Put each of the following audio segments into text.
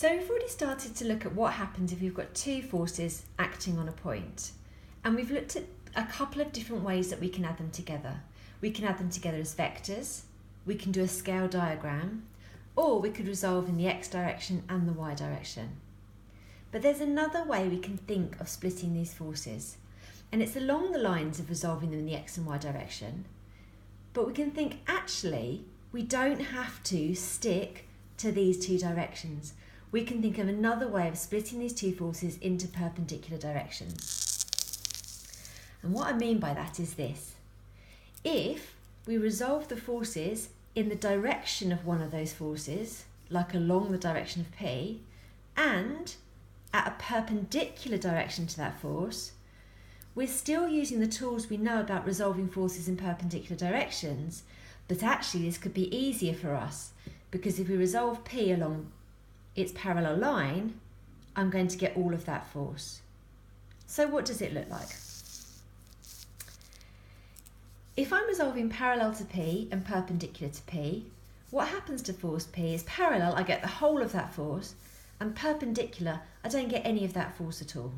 So we've already started to look at what happens if we've got two forces acting on a point. And we've looked at a couple of different ways that we can add them together. We can add them together as vectors, we can do a scale diagram, or we could resolve in the x direction and the y direction. But there's another way we can think of splitting these forces, and it's along the lines of resolving them in the x and y direction. But we can think, actually, we don't have to stick to these two directions. We can think of another way of splitting these two forces into perpendicular directions. And what I mean by that is this. If we resolve the forces in the direction of one of those forces, like along the direction of P, and at a perpendicular direction to that force, we're still using the tools we know about resolving forces in perpendicular directions, but actually this could be easier for us, because if we resolve P along its parallel line, I'm going to get all of that force. So what does it look like? If I'm resolving parallel to P and perpendicular to P, what happens to force P is parallel, I get the whole of that force, and perpendicular, I don't get any of that force at all.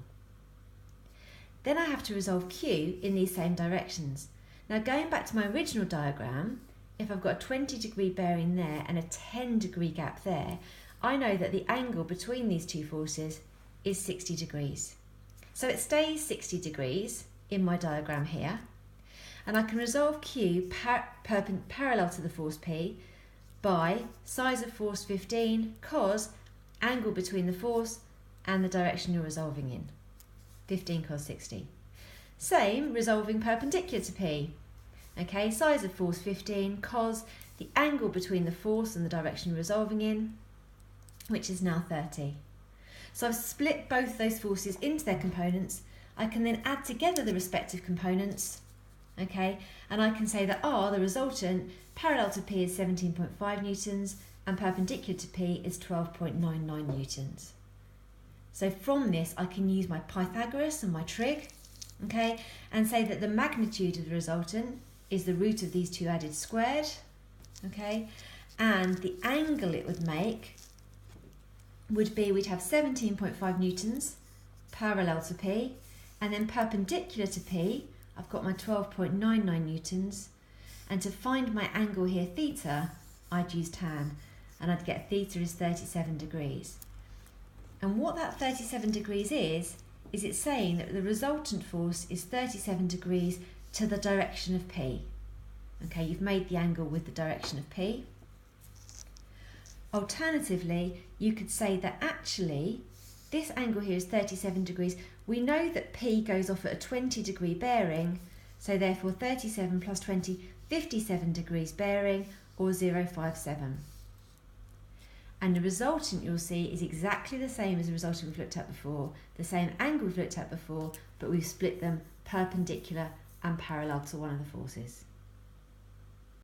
Then I have to resolve Q in these same directions. Now going back to my original diagram, if I've got a 20-degree bearing there and a 10-degree gap there, I know that the angle between these two forces is 60 degrees. So it stays 60 degrees in my diagram here, and I can resolve Q parallel to the force P by size of force 15 cos angle between the force and the direction you're resolving in, 15 cos 60. Same resolving perpendicular to P. Okay, size of force 15 cos the angle between the force and the direction you're resolving in, which is now 30. So I've split both those forces into their components. I can then add together the respective components, okay, and I can say that R, the resultant, parallel to P is 17.5 newtons and perpendicular to P is 12.99 newtons. So from this I can use my Pythagoras and my trig, okay, and say that the magnitude of the resultant is the root of these two added squared, okay, and the angle it would make would be, we'd have 17.5 newtons parallel to P, and then perpendicular to P, I've got my 12.99 newtons, and to find my angle here, theta, I'd use tan, and I'd get theta is 37 degrees. And what that 37 degrees is it's saying that the resultant force is 37 degrees to the direction of P. Okay, you've made the angle with the direction of P. Alternatively, you could say that actually this angle here is 37 degrees. We know that P goes off at a 20-degree bearing, so therefore 37 plus 20, 57 degrees bearing, or 0.57. And the resultant you'll see is exactly the same as the resultant we've looked at before, the same angle we've looked at before, but we've split them perpendicular and parallel to one of the forces.